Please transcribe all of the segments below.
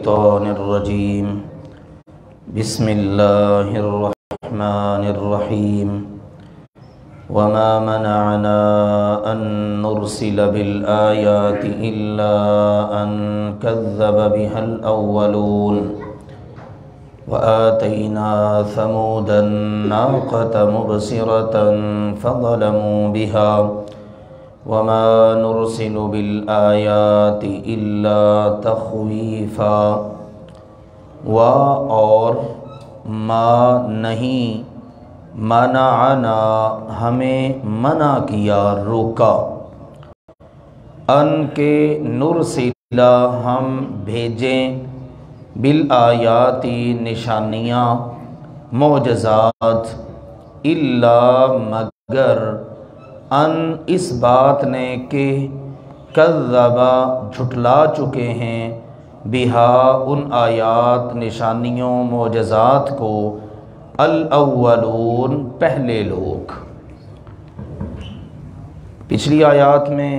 الشيطان الرجيم بسم الله الرحمن الرحيم وما منعنا أن نرسل بالآيات إلا أن كذب بها الأولون وآتينا ثمود الناقة مبصرة فظلموا بها وما نرسل بالآيات إلا تخویفا اور ما نہیں منعنا ہمیں منع کیا روکا ان کے نرسلا ہم بھیجیں بالآیاتی نشانیاں معجزات الا مگر ان اس بات نے کہ کذبا جھٹلا چکے ہیں بہا ان آیات نشانیوں معجزات کو الاولون پہلے لوگ۔ پچھلی آیات میں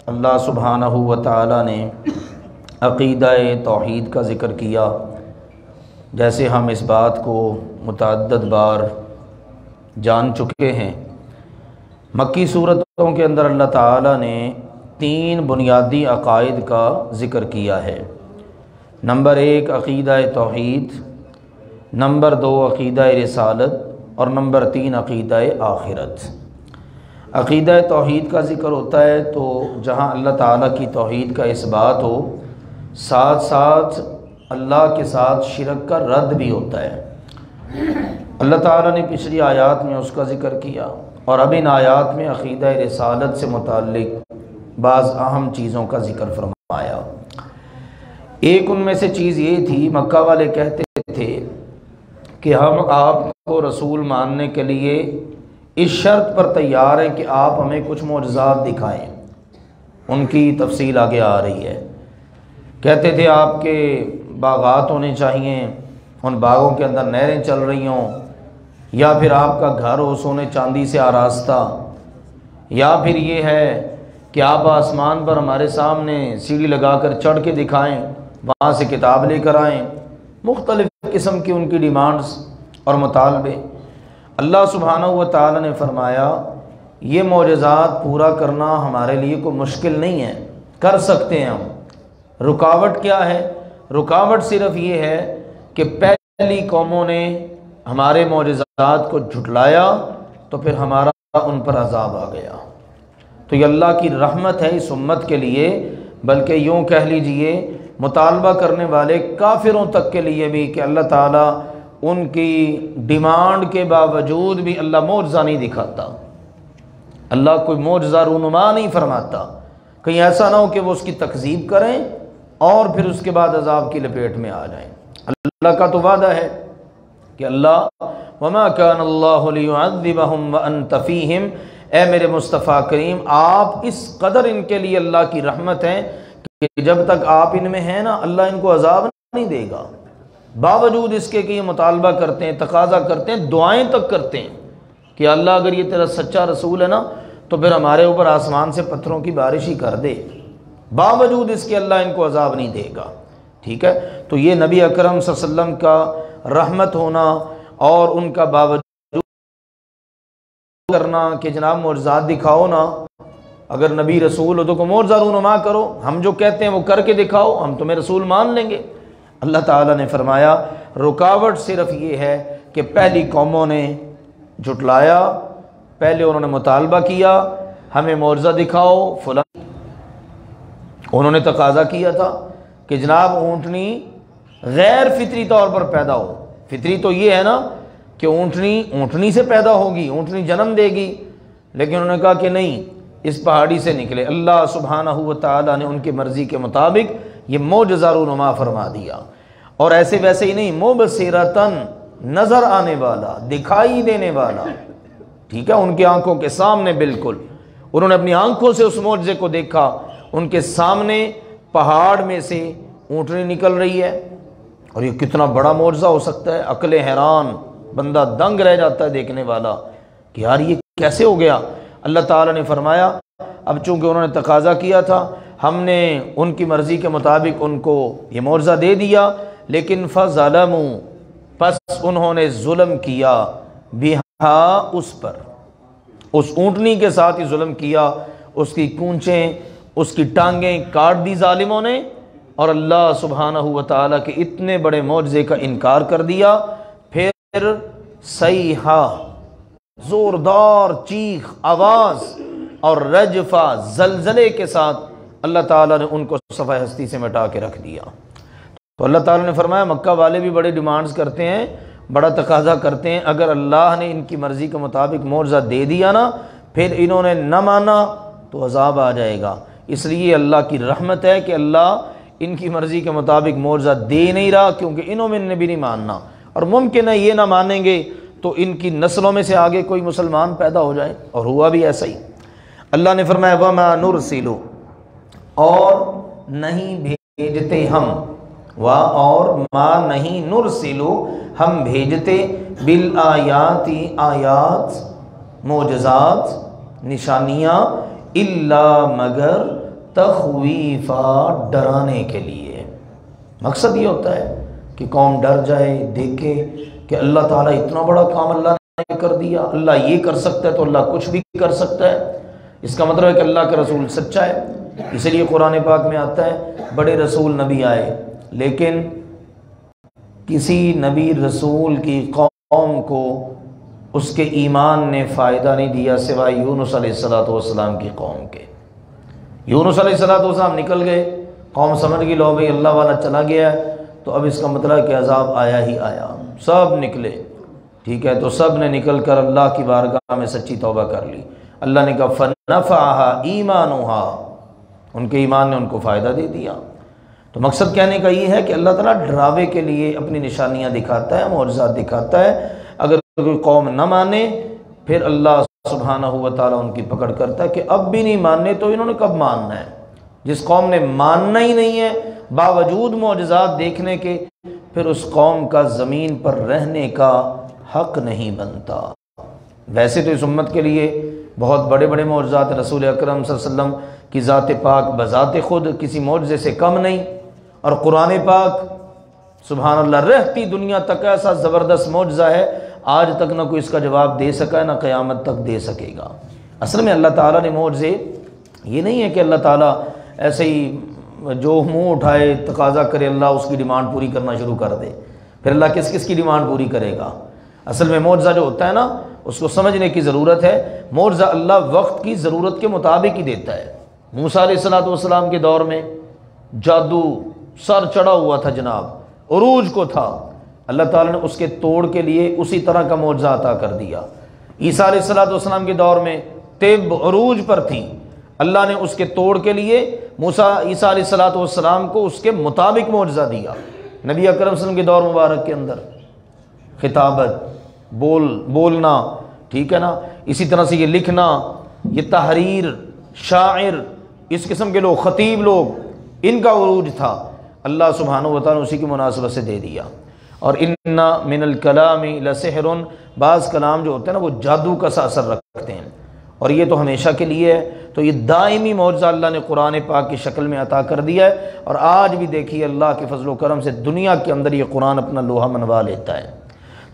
اللہ سبحانہ و تعالی نے عقیدہ توحید کا ذکر کیا، جیسے ہم اس بات کو متعدد بار جان چکے ہیں۔ مکی صورتوں کے اندر اللہ تعالیٰ نے 3 بنیادی عقائد کا ذکر کیا ہے۔ نمبر 1 عقیدہ توحید، نمبر 2 عقیدہ رسالت اور نمبر 3 عقیدہ آخرت۔ عقیدہ توحید کا ذکر ہوتا ہے تو جہاں اللہ تعالیٰ کی توحید کا اثبات ہو، ساتھ ساتھ اللہ کے ساتھ شرک کا رد بھی ہوتا ہے۔ اللہ تعالیٰ نے پچھلی آیات میں اس کا ذکر کیا، اور اب ان آیات میں عقیدہ رسالت سے متعلق بعض اہم چیزوں کا ذکر فرمایا۔ ایک ان میں سے چیز یہ تھی، مکہ والے کہتے تھے کہ ہم آپ کو رسول ماننے کے لیے اس شرط پر تیار ہیں کہ آپ ہمیں کچھ معجزات دکھائیں۔ ان کی تفصیل آگے آ رہی ہے۔ کہتے تھے آپ کے باغات ہونے چاہیے، ان باغوں کے اندر نہریں چل رہی ہوں، یا پھر آپ کا گھر ہو سونے چاندی سے آراستہ، یا پھر یہ ہے کہ آپ آسمان پر ہمارے سامنے سیڑھی لگا کر چڑھ کے دکھائیں، وہاں سے کتاب لے کر آئیں۔ مختلف قسم کی ان کی ڈیمانڈز اور مطالبے۔ اللہ سبحانہ و تعالی نے فرمایا یہ معجزات پورا کرنا ہمارے لیے کوئی مشکل نہیں ہے، کر سکتے ہیں ہم۔ رکاوٹ کیا ہے؟ رکاوٹ صرف یہ ہے کہ پہلی قوموں نے ہمارے معجزات کو جھٹلایا تو پھر ہمارا ان پر عذاب آ گیا۔ تو یہ اللہ کی رحمت ہے اس امت کے لیے، بلکہ یوں کہہ لیجئے مطالبہ کرنے والے کافروں تک کے لیے بھی، کہ اللہ تعالیٰ ان کی ڈیمانڈ کے باوجود بھی اللہ معجزہ نہیں دکھاتا، اللہ کوئی معجزہ رونما نہیں فرماتا، کہیں ایسا نہ ہو کہ وہ اس کی تکذیب کریں اور پھر اس کے بعد عذاب کی لپیٹ میں آ جائیں۔ اللہ کا تو وعدہ ہے کہ اللہ وما کان اللہ لیعذبہم وانت فیہم، اے میرے مصطفیٰ کریم آپ اس قدر ان کے لیے اللہ کی رحمت ہیں کہ جب تک آپ ان میں ہیں نا، اللہ ان کو عذاب نہیں دے گا، باوجود اس کے کہ یہ مطالبہ کرتے ہیں، تقاضا کرتے ہیں، دعائیں تک کرتے ہیں کہ اللہ اگر یہ تیرا سچا رسول ہے نا تو پھر ہمارے اوپر آسمان سے پتھروں کی بارش ہی کر دے، باوجود اس کے اللہ ان کو عذاب نہیں دے گا۔ ٹھیک ہے، تو یہ نبی اکرم صلی اللہ علیہ وسلم کا رحمت ہونا اور ان کا باوجود کرنا کہ جناب معجزات دکھاؤ نا، اگر نبی رسول ہو تو کوئی معجزہ رونما کرو، ہم جو کہتے ہیں وہ کر کے دکھاؤ، ہم تمہیں رسول مان لیں گے۔ اللہ تعالیٰ نے فرمایا رکاوٹ صرف یہ ہے کہ پہلی قوموں نے جھٹلایا، پہلے انہوں نے مطالبہ کیا ہمیں معجزہ دکھاؤ فلاں، انہوں نے تقاضا کیا تھا کہ جناب اونٹنی غیر فطری طور پر پیدا ہو۔ فطری تو یہ ہے نا کہ اونٹنی سے پیدا ہوگی، اونٹنی جنم دے گی، لیکن انہوں نے کہا کہ نہیں، اس پہاڑی سے نکلے۔ اللہ سبحانہ و تعالیٰ نے ان کی مرضی کے مطابق یہ معجزہ رونما فرما دیا، اور ایسے ویسے ہی نہیں، مبصرتن نظر آنے والا، دکھائی دینے والا۔ ٹھیک ہے، ان کی آنکھوں کے سامنے بالکل، انہوں نے اپنی آنکھوں سے اس معجزے کو دیکھا، ان کے سامنے پہاڑ میں سے اونٹنی نکل رہی ہے، اور یہ کتنا بڑا معجزہ ہو سکتا ہے، عقل حیران، بندہ دنگ رہ جاتا ہے دیکھنے والا کہ یار یہ کیسے ہو گیا۔ اللہ تعالیٰ نے فرمایا اب چونکہ انہوں نے تقاضا کیا تھا، ہم نے ان کی مرضی کے مطابق ان کو یہ معجزہ دے دیا، لیکن فظلموا، پس انہوں نے ظلم کیا، بہا، اس پر، اس اونٹنی کے ساتھ ہی ظلم کیا، اس کی کونچیں، اس کی ٹانگیں کاٹ دی ظالموں نے، اور اللہ سبحانہ و تعالیٰ کے اتنے بڑے معجزے کا انکار کر دیا۔ پھر صیحہ، زوردار چیخ، آواز اور رجفہ، زلزلے کے ساتھ اللہ تعالیٰ نے ان کو صفحہ ہستی سے مٹا کے رکھ دیا۔ تو اللہ تعالیٰ نے فرمایا مکہ والے بھی بڑے ڈیمانڈز کرتے ہیں، بڑا تقاضا کرتے ہیں، اگر اللہ نے ان کی مرضی کے مطابق معجزہ دے دیا نا، پھر انہوں نے نہ مانا تو عذاب آ جائے گا۔ اس لیے اللہ کی رحمت ہے کہ اللہ ان کی مرضی کے مطابق معجزہ دے نہیں رہا، کیونکہ انہوں میں نے بھی نہیں ماننا، اور ممکن ہے یہ نہ مانیں گے تو ان کی نسلوں میں سے آگے کوئی مسلمان پیدا ہو جائے، اور ہوا بھی ایسا ہی۔ اللہ نے فرمایا وَمَا نُرْسِلُ، اور نہیں بھیجتے ہم، اور ما نہیں، نرسلو، ہم بھیجتے، بالآیات، آیات، معجزات، نشانیاں، الا، مگر، تخویفا، ڈرانے کے لیے۔ مقصد یہ ہوتا ہے کہ قوم ڈر جائے، دیکھے کہ اللہ تعالیٰ اتنا بڑا کام اللہ نے کر دیا، اللہ یہ کر سکتا ہے تو اللہ کچھ بھی کر سکتا ہے۔ اس کا مطلب ہے کہ اللہ کا رسول سچا ہے۔ اس لیے قرآن پاک میں آتا ہے بڑے رسول نبی آئے، لیکن کسی نبی رسول کی قوم کو اس کے ایمان نے فائدہ نہیں دیا سوائے یونس علیہ السلام کی قوم کے۔ یونس علیہ السلام نکل گئے، قوم سمجھ گئی لو بھائی اللہ والا چلا گیا ہے، تو اب اس کا مطلب ہے کہ عذاب آیا ہی آیا، سب نکلے، ٹھیک ہے، تو سب نے نکل کر اللہ کی بارگاہ میں سچی توبہ کر لی۔ اللہ نے کہا فَنَفَعَهَا ایمانُهَا، ان کے ایمان نے ان کو فائدہ دے دیا۔ تو مقصد کہنے کا یہ ہے کہ اللہ تعالیٰ ڈراوے کے لیے اپنی نشانیاں دکھاتا ہے، معجزات دکھاتا ہے، اگر کوئی قوم نہ مانے پھر اللہ سبحانہ و تعالیٰ ان کی پکڑ کرتا ہے کہ اب بھی نہیں ماننے تو انہوں نے کب ماننا ہے۔ جس قوم نے ماننا ہی نہیں ہے باوجود معجزات دیکھنے کے، پھر اس قوم کا زمین پر رہنے کا حق نہیں بنتا۔ ویسے تو اس امت کے لیے بہت بڑے بڑے معجزات، رسول اکرم صلی اللہ علیہ وسلم کی ذات پاک بذات خود کسی معجزے سے کم نہیں، اور قرآن پاک سبحان اللہ رہتی دنیا تک ایسا زبردست معجزہ ہے، آج تک نہ کوئی اس کا جواب دے سکا ہے، نہ قیامت تک دے سکے گا۔ اصل میں اللہ تعالیٰ نے معجزے، یہ نہیں ہے کہ اللہ تعالیٰ ایسے ہی جو منہ اٹھائے تقاضا کرے اللہ اس کی ڈیمانڈ پوری کرنا شروع کر دے، پھر اللہ کس کس کی ڈیمانڈ پوری کرے گا۔ اصل میں معجزہ جو ہوتا ہے نا اس کو سمجھنے کی ضرورت ہے۔ معجزہ اللہ وقت کی ضرورت کے مطابق ہی دیتا ہے۔ موسیٰ علیہ السلام کے دور میں جادو سر چڑھا ہوا تھا جناب، عروج کو تھا، اللہ تعالیٰ نے اس کے توڑ کے لیے اسی طرح کا معجزہ عطا کر دیا۔ عیسیٰ علیہ السلام کے دور میں طب عروج پر تھی، اللہ نے اس کے توڑ کے لیے عیسیٰ علیہ السلام کو اس کے مطابق معجزہ دیا۔ نبی اکرم صلی اللہ علیہ وسلم کے دور مبارک کے اندر خطابت، بولنا، ٹھیک ہے نا، اسی طرح سے یہ لکھنا، یہ تحریر، شاعر، اس قسم کے لوگ، خطیب لوگ، ان کا عروج تھا، اللہ سبحانہ و تعالیٰ نے اسی کی مناسبت سے دے دیا۔ اور ان من الکلام لسحر، بعض کلام جو ہوتے ہیں نا وہ جادو کا سا اثر رکھتے ہیں، اور یہ تو ہمیشہ کے لیے ہے۔ تو یہ دائمی معجزہ اللہ نے قرآن پاک کی شکل میں عطا کر دیا ہے، اور آج بھی دیکھیے اللہ کے فضل و کرم سے دنیا کے اندر یہ قرآن اپنا لوہا منوا لیتا ہے۔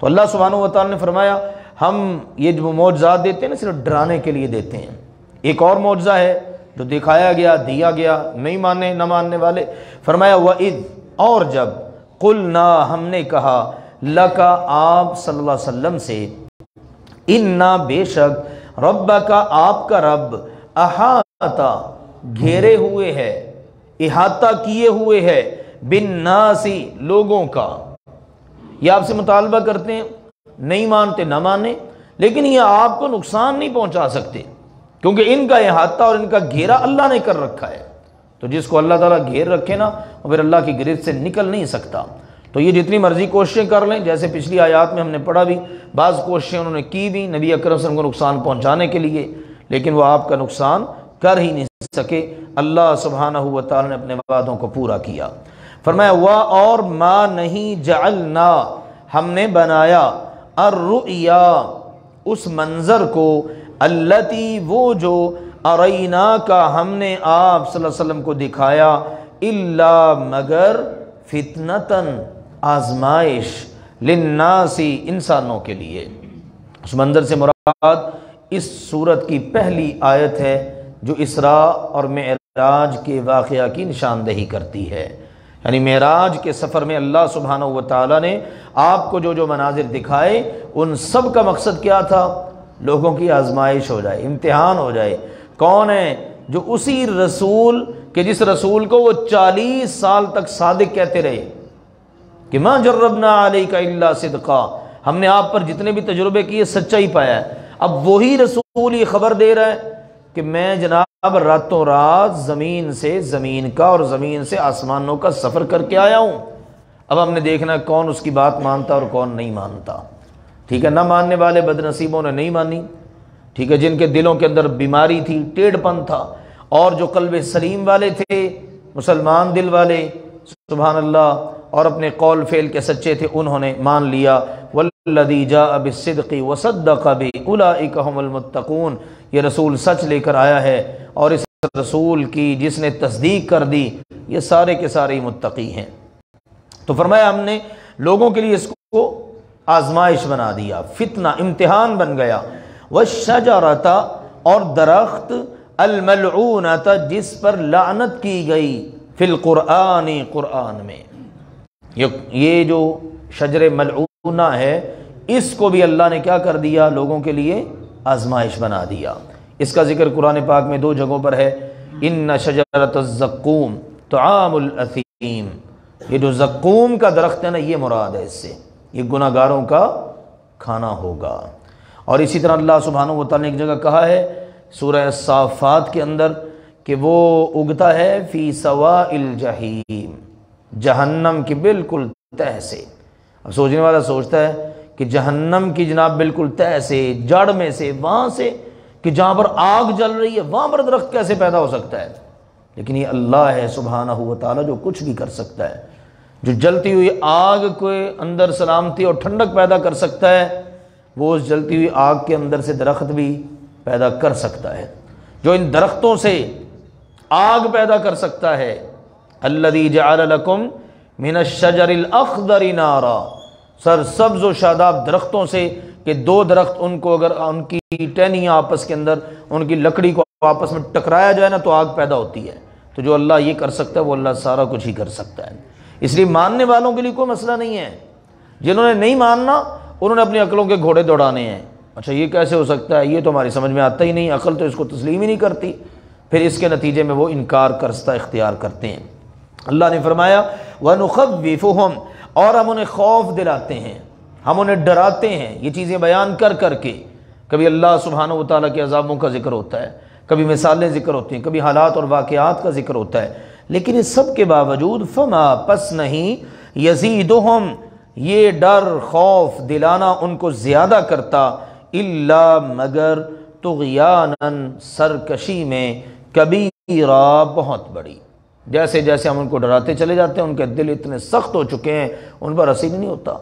تو اللہ سبحانہ و تعالیٰ نے فرمایا ہم یہ جو معجزات دیتے ہیں نا صرف ڈرانے کے لیے دیتے ہیں۔ ایک اور معجزہ ہے جو دکھایا گیا، دیا گیا، نہیں مانے، نہ ماننے والے، فرمایا وَإِذْ، اور جب، قُلْنَا، ہم نے کہا، لَكَ، آپ صلی اللہ علیہ وسلم سے، اِنَّا، بے شک، رَبَّكَ، آپ کا رب، احاطہ، گھیرے ہوئے ہے، احاطہ کیے ہوئے ہے، بالناس، لوگوں کا۔ یہ آپ سے مطالبہ کرتے ہیں، نہیں مانتے نہ مانے، لیکن یہ آپ کو نقصان نہیں پہنچا سکتے، کیونکہ ان کا احاطہ اور ان کا گھیرا اللہ نے کر رکھا ہے۔ تو جس کو اللہ تعالیٰ گھیر رکھے نا وہ پھر اللہ کی گرفت سے نکل نہیں سکتا۔ تو یہ جتنی مرضی کوششیں کر لیں، جیسے پچھلی آیات میں ہم نے پڑھا بھی، بعض کوششیں انہوں نے کی بھی نبی اکرم صلی اللہ علیہ وسلم کو نقصان پہنچانے کے لیے، لیکن وہ آپ کا نقصان کر ہی نہیں سکے۔ اللہ سبحانہ و تعالیٰ نے اپنے وعدوں کو پورا کیا۔ فرمایا وا، اور ما نہیں، جعلنا، ہم نے بنایا، الرؤیا، اس منظر کو، التی، وہ جو، ارینا کا ہم نے آپ صلی اللہ علیہ وسلم کو دکھایا الا مگر فتنتن آزمائش للناس انسانوں کے لیے۔ اس منظر سے مراد اس سورت کی پہلی آیت ہے جو اسراء اور معراج کے واقعہ کی نشاندہی کرتی ہے۔ یعنی معراج کے سفر میں اللہ سبحانہ و تعالیٰ نے آپ کو جو مناظر دکھائے ان سب کا مقصد کیا تھا؟ لوگوں کی آزمائش ہو جائے، امتحان ہو جائے۔ کون ہے؟ جو اسی رسول کہ جس رسول کو وہ 40 سال تک صادق کہتے رہے کہ ما جربنا علیک الا صدقا، ہم نے آپ پر جتنے بھی تجربے کیے سچائی پایا ہے۔ اب وہی رسول یہ خبر دے رہا ہے کہ میں جناب راتوں رات زمین سے زمین کا اور زمین سے آسمانوں کا سفر کر کے آیا ہوں۔ اب ہم نے دیکھنا کون اس کی بات مانتا اور کون نہیں مانتا۔ ٹھیک ہے، نہ ماننے والے بد نصیبوں نے نہیں مانی، ٹھیک ہے، جن کے دلوں کے اندر بیماری تھی، ٹیڑھ پن تھا، اور جو قلب سلیم والے تھے، مسلمان دل والے، سبحان اللہ، اور اپنے قول فعل کے سچے تھے، انہوں نے مان لیا۔ والذی جاء بالصدق وصدق به اولئک هم المتقون، یہ رسول سچ لے کر آیا ہے اور اس رسول کی جس نے تصدیق کر دی یہ سارے کے سارے متقی ہیں۔ تو فرمایا ہم نے لوگوں کے لیے اس کو آزمائش بنا دیا، فتنہ، امتحان بن گیا۔ والشجرۃ، اور درخت، الملعونۃ، جس پر لعنت کی گئی، فی القرآن، قرآن میں۔ یہ جو شجر ملعونہ ہے اس کو بھی اللہ نے کیا کر دیا؟ لوگوں کے لیے آزمائش بنا دیا۔ اس کا ذکر قرآن پاک میں 2 جگہوں پر ہے۔ ان شجرۃ الزقوم طعام الاثیم، یہ جو زقوم کا درخت ہے نا، یہ مراد ہے، اس سے یہ گناہ گاروں کا کھانا ہوگا۔ اور اسی طرح اللہ سبحانہ و تعالیٰ نے ایک جگہ کہا ہے سورہ الصافات کے اندر کہ وہ اگتا ہے فی سواء الجحیم، جہنم کی بالکل تہ سے۔ اب سوچنے والا سوچتا ہے کہ جہنم کی جناب بالکل تہ سے، جڑ میں سے، وہاں سے، کہ جہاں پر آگ جل رہی ہے وہاں پر درخت کیسے پیدا ہو سکتا ہے؟ لیکن یہ اللہ ہے سبحانہ و تعالیٰ جو کچھ بھی کر سکتا ہے، جو جلتی ہوئی آگ کے اندر سلامتی اور ٹھنڈک پیدا کر سکتا ہے، وہ اس جلتی ہوئی آگ کے اندر سے درخت بھی پیدا کر سکتا ہے، جو ان درختوں سے آگ پیدا کر سکتا ہے۔ الذی جعل لکم من الشجر الاخضر نارا، سرسبز و شاداب درختوں سے، کہ 2 درخت ان کو اگر ان کی ٹہنیاں آپس کے اندر، ان کی لکڑی کو آپس میں ٹکرایا جائے نا تو آگ پیدا ہوتی ہے۔ تو جو اللہ یہ کر سکتا ہے وہ اللہ سارا کچھ ہی کر سکتا ہے۔ اس لیے ماننے والوں کے لیے کوئی مسئلہ نہیں ہے، جنہوں نے نہیں ماننا انہوں نے اپنی عقلوں کے گھوڑے دوڑانے ہیں۔ اچھا یہ کیسے ہو سکتا ہے، یہ تو ہماری سمجھ میں آتا ہی نہیں، عقل تو اس کو تسلیم ہی نہیں کرتی، پھر اس کے نتیجے میں وہ انکار کرستہ اختیار کرتے ہیں۔ اللہ نے فرمایا وَنُخَوِّفُهُمْ، اور ہم انہیں خوف دلاتے ہیں، ہم انہیں ڈراتے ہیں، یہ چیزیں بیان کر کر کے۔ کبھی اللہ سبحانہ و تعالیٰ کے عذابوں کا ذکر ہوتا ہے، کبھی مثالیں ذکر ہوتی ہیں، کبھی حالات اور واقعات کا ذکر ہوتا ہے، لیکن اس سب کے باوجود فما، پس نہیں، یزیدہم، یہ ڈر خوف دلانا ان کو زیادہ کرتا، الا مگر، طغیانا، سرکشی میں، کبیرہ، بہت بڑی۔ جیسے جیسے ہم ان کو ڈراتے چلے جاتے ہیں ان کے دل اتنے سخت ہو چکے ہیں ان پر اثر نہیں ہوتا،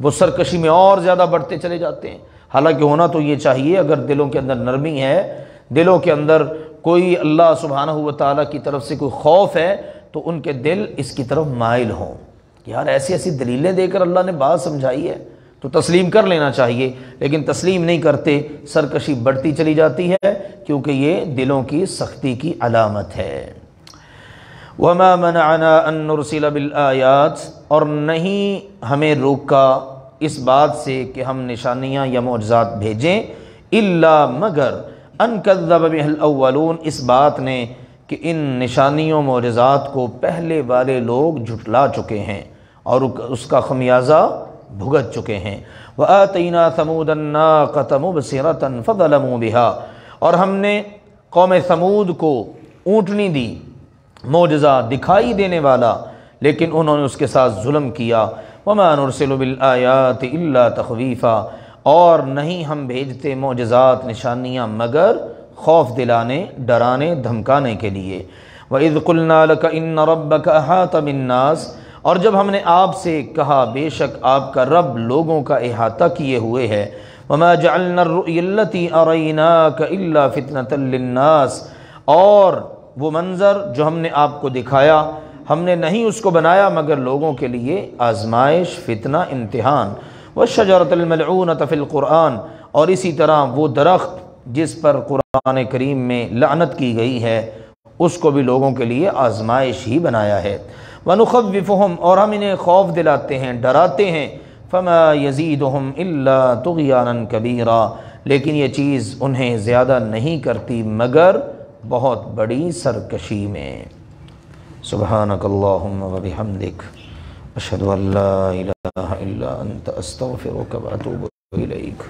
وہ سرکشی میں اور زیادہ بڑھتے چلے جاتے ہیں۔ حالانکہ ہونا تو یہ چاہیے، اگر دلوں کے اندر نرمی ہے، دلوں کے اندر کوئی اللہ سبحانہ و تعالیٰ کی طرف سے کوئی خوف ہے تو ان کے دل اس کی طرف مائل ہوں کہ یار ایسی ایسی دلیلیں دے کر اللہ نے بات سمجھائی ہے تو تسلیم کر لینا چاہیے، لیکن تسلیم نہیں کرتے، سرکشی بڑھتی چلی جاتی ہے کیونکہ یہ دلوں کی سختی کی علامت ہے۔ وَمَا مَنَعَنَا أَن نُرْسِلَ بِالْآيَاتِ، اور نہیں ہمیں روکا اس بات سے کہ ہم نشانیاں یا معجزات بھیجیں، إِلَّا مگر أَن كَذَّبَ بِهَا الْأَوَّلُونَ، اس بات نے کہ ان نشانیوں معجزات کو پہلے والے لوگ جھٹلا چکے ہیں اور اس کا خمیازہ بھگت چکے ہیں۔ وَآتَيْنَا ثَمُودَ النَّاقَةَ مُبْصِرَةً فَظَلَمُوا بِهَا، اور ہم نے قوم ثمود کو اونٹنی دی، معجزہ دکھائی دینے والا، لیکن انہوں نے اس کے ساتھ ظلم کیا۔ وَمَا نُرْسِلُ بِالْآيَاتِ إِلَّا تَخْوِيفًا، اور نہیں ہم بھیجتے معجزات نشانیاں مگر خوف دلانے، ڈرانے، دھمکانے کے لیے۔ وَإِذْ قُلْنَا لَكَ إِنَّ رَبَّكَ أَحَاطَ بِالنَّاسِ، اور جب ہم نے آپ سے کہا بے شک آپ کا رب لوگوں کا احاطہ کیے ہوئے ہے۔ وما جعلنا الرؤيا التي أريناك إلا فتنة للناس، اور وہ منظر جو ہم نے آپ کو دکھایا ہم نے نہیں اس کو بنایا مگر لوگوں کے لیے آزمائش، فتنہ، امتحان۔ والشجرة الملعونة في القرآن، اور اسی طرح وہ درخت جس پر قرآن کریم میں لعنت کی گئی ہے اس کو بھی لوگوں کے لیے آزمائش ہی بنایا ہے۔ وَنُخَوِّفُهُمْ، اور ہم انہیں خوف دلاتے ہیں، ڈراتے ہیں، فَمَا يَزِيدُهُمْ إِلَّا طُغْيَانًا كَبِيرًا، لیکن یہ چیز انہیں زیادہ نہیں کرتی مگر بہت بڑی سرکشی میں۔ سبحانک اللہم وبحمدک، اشہد ان لا الہ الا انت، استغفرک واتوب الیک۔